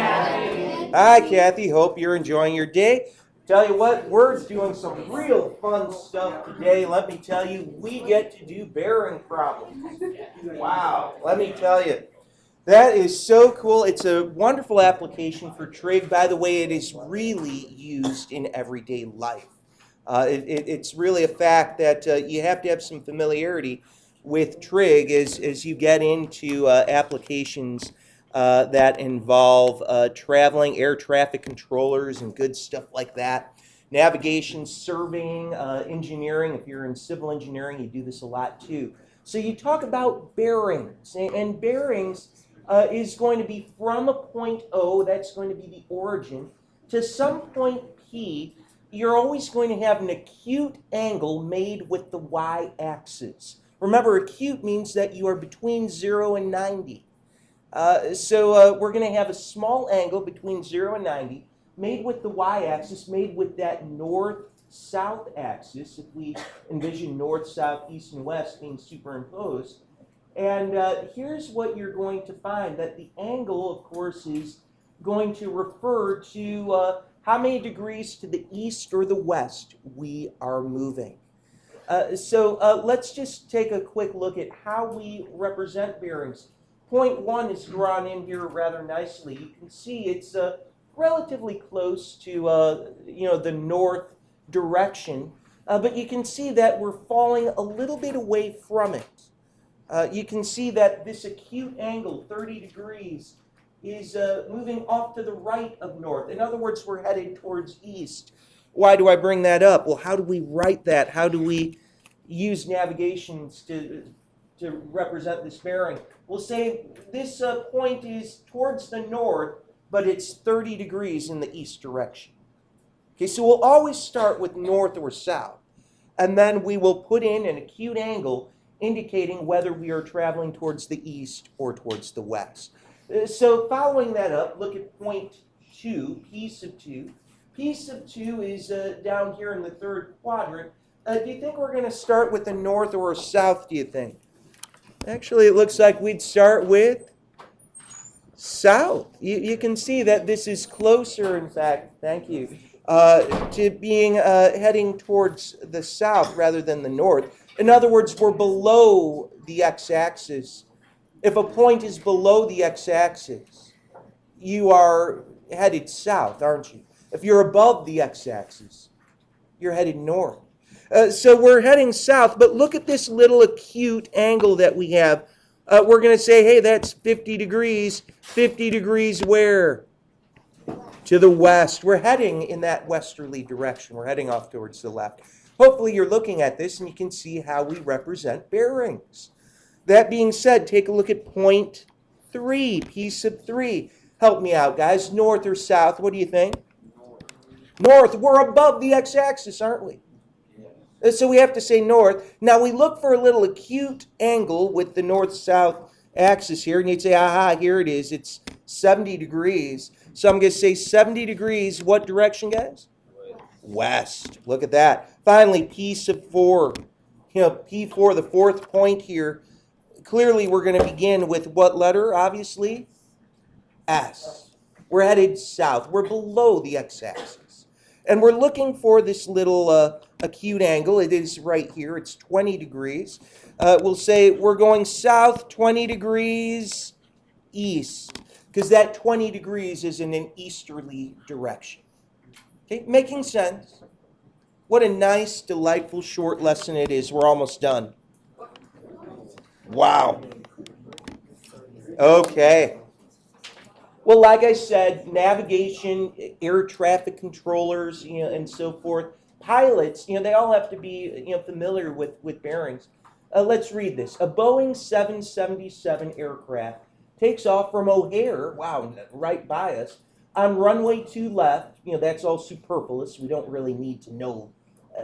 Hi, Kathy. Hope you're enjoying your day. Tell you what, we're doing some real fun stuff today. Let me tell you, we get to do bearing problems. Wow, let me tell you. That is so cool. It's a wonderful application for trig. By the way, it is really used in everyday life. It's really a fact that you have to have some familiarity with trig as you get into applications that involve traveling, air traffic controllers, and good stuff like that. Navigation, surveying, engineering. If you're in civil engineering, you do this a lot too. So you talk about bearings, and bearings is going to be from a point O, that's going to be the origin, to some point P. You're always going to have an acute angle made with the y-axis. Remember, acute means that you are between 0 and 90. So we're going to have a small angle between 0 and 90 made with the y-axis, made with that north-south axis, if we envision north, south, east, and west being superimposed. And here's what you're going to find, that the angle, of course, is going to refer to how many degrees to the east or the west we are moving. So let's just take a quick look at how we represent bearings. Point 1 is drawn in here rather nicely. You can see it's relatively close to the north direction, but you can see that we're falling a little bit away from it. You can see that this acute angle, 30 degrees, is moving off to the right of north. In other words, we're headed towards east. Why do I bring that up? Well, how do we write that? How do we use navigations to represent this bearing? We'll say this point is towards the north, but it's 30 degrees in the east direction. Okay, so we'll always start with north or south, and then we will put in an acute angle indicating whether we are traveling towards the east or towards the west. So following that up, look at point 2, P sub 2. P sub 2 is down here in the third quadrant. Do you think we're going to start with the north or south, do you think? Actually, it looks like we'd start with south. You can see that this is closer, in fact, thank you, to being heading towards the south rather than the north. In other words, we're below the x-axis. If a point is below the x-axis, you are headed south, aren't you? If you're above the x-axis, you're headed north. So we're heading south, but look at this little acute angle that we have. We're going to say, hey, that's 50 degrees. 50 degrees where? To the west. We're heading in that westerly direction. We're heading off towards the left. Hopefully you're looking at this and you can see how we represent bearings. That being said, take a look at point 3, P sub 3. Help me out, guys. North or south? What do you think? North. We're above the x-axis, aren't we? So we have to say north. Now we look for a little acute angle with the north-south axis here, and you'd say, aha, here it is. It's 70 degrees. So I'm going to say 70 degrees. What direction, guys? West. Look at that. Finally, P sub 4. P4, the fourth point here. Clearly, we're going to begin with what letter, obviously? S. We're headed south. We're below the x-axis. And we're looking for this little acute angle. It is right here. It's 20 degrees. We'll say we're going south 20 degrees east, because that 20 degrees is in an easterly direction. Okay, making sense? What a nice, delightful, short lesson it is. We're almost done. Wow. Okay. Well, like I said, navigation, air traffic controllers, and so forth. Pilots, they all have to be, familiar with bearings. Let's read this. A Boeing 777 aircraft takes off from O'Hare, wow, right by us, on runway 2 left. That's all superfluous. We don't really need to know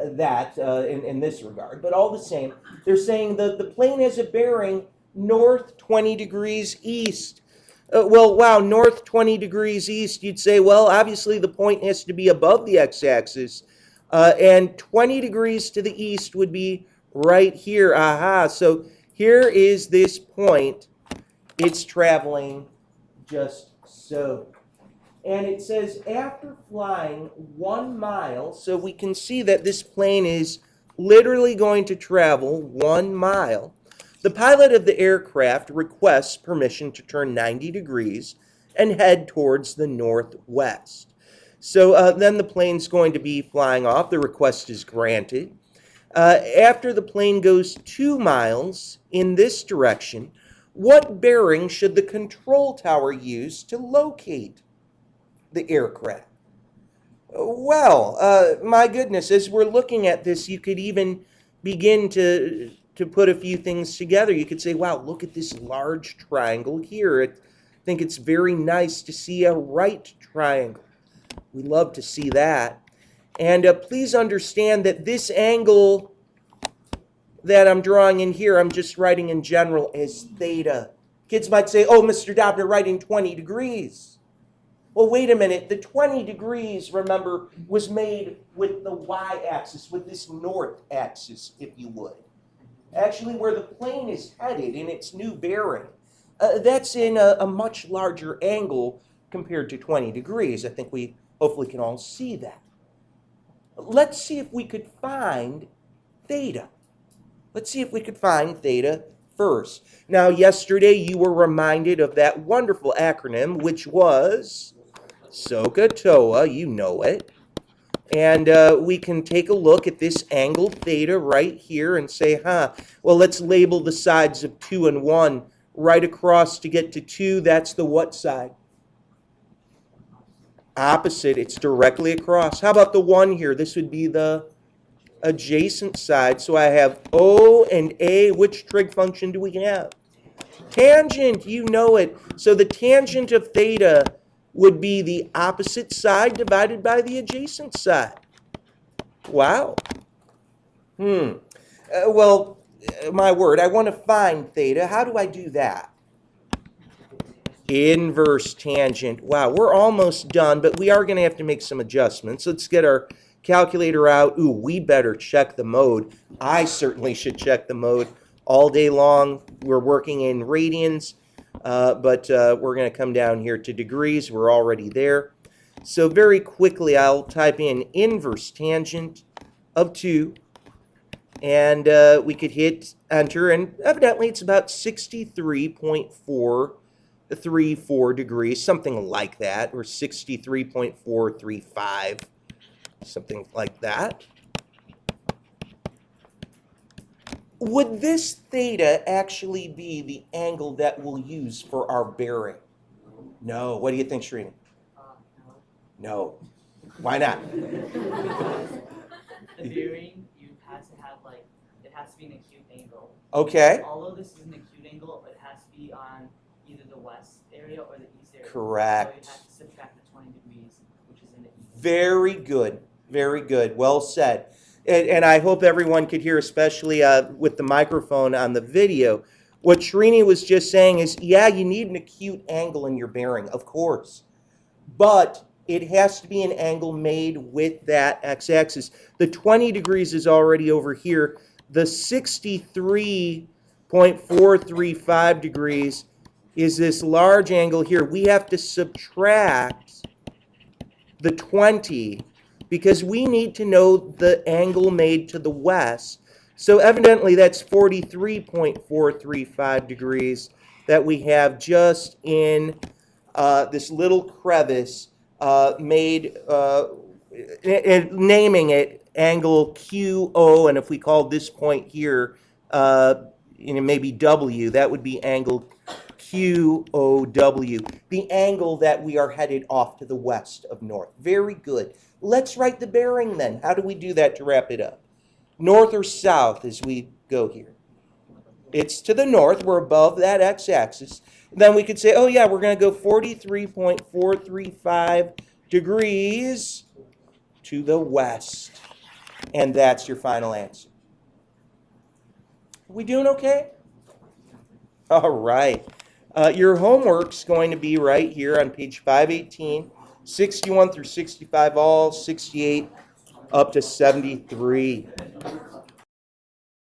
that in this regard. But all the same, they're saying the plane has a bearing north 20 degrees east. North 20 degrees east, you'd say, well, obviously the point has to be above the x-axis. And 20 degrees to the east would be right here. Aha, so here is this point. It's traveling just so. And it says after flying 1 mile, so we can see that this plane is literally going to travel 1 mile. The pilot of the aircraft requests permission to turn 90 degrees and head towards the northwest. So then the plane's going to be flying off. The request is granted. After the plane goes 2 miles in this direction, what bearing should the control tower use to locate the aircraft? Well, my goodness, as we're looking at this, you could even begin to put a few things together. You could say, wow, look at this large triangle here. I think it's very nice to see a right triangle. We love to see that. And please understand that this angle that I'm drawing in here, I'm just writing in general as theta. Kids might say, oh, Mr. Dobb, you're writing 20 degrees. Well, wait a minute. The 20 degrees, remember, was made with the y-axis, with this north axis, if you would. Actually, where the plane is headed in its new bearing, that's in a much larger angle compared to 20 degrees. I think we hopefully can all see that. Let's see if we could find theta. Let's see if we could find theta first. Now, yesterday you were reminded of that wonderful acronym, which was SOHCAHTOA. You know it. And we can take a look at this angle theta right here and say, well, let's label the sides of 2 and 1 right across to get to 2. That's the what side? Opposite. It's directly across. How about the 1 here? This would be the adjacent side. So I have O and A. Which trig function do we have? Tangent. You know it. So the tangent of theta would be the opposite side divided by the adjacent side. Wow. Well, my word, I want to find theta. How do I do that? Inverse tangent. Wow, we're almost done, but we are going to have to make some adjustments. Let's get our calculator out. Ooh, we better check the mode. I certainly should check the mode all day long. We're working in radians, but we're going to come down here to degrees. We're already there. So very quickly, I'll type in inverse tangent of 2, and we could hit enter, and evidently it's about 63.434 degrees, something like that, or 63.435, something like that. Would this theta actually be the angle that we'll use for our bearing? No. What do you think, Srini? No. Why not? The bearing, you have to have, like, it has to be an acute angle. Okay. Although this is an acute angle, it has to be on either the west area or the east area. Correct. So you have to subtract the 20 degrees, which is in the east. Very good. Very good. Well said. And I hope everyone could hear, especially with the microphone on the video. What Srini was just saying is, yeah, you need an acute angle in your bearing, of course. But it has to be an angle made with that x-axis. The 20 degrees is already over here. The 63.435 degrees is this large angle here. We have to subtract the 20 because we need to know the angle made to the west. So evidently that's 43.435 degrees that we have just in this little crevice made, naming it angle QO, and if we called this point here, maybe W, that would be angle QOW, the angle that we are headed off to the west of north. Very good. Let's write the bearing then. How do we do that to wrap it up? North or south as we go here? It's to the north. We're above that x-axis. Then we could say, oh yeah, we're going to go 43.435 degrees to the west. And that's your final answer. Are we doing okay? All right. Your homework's going to be right here on page 518, 61 through 65, all 68 up to 73.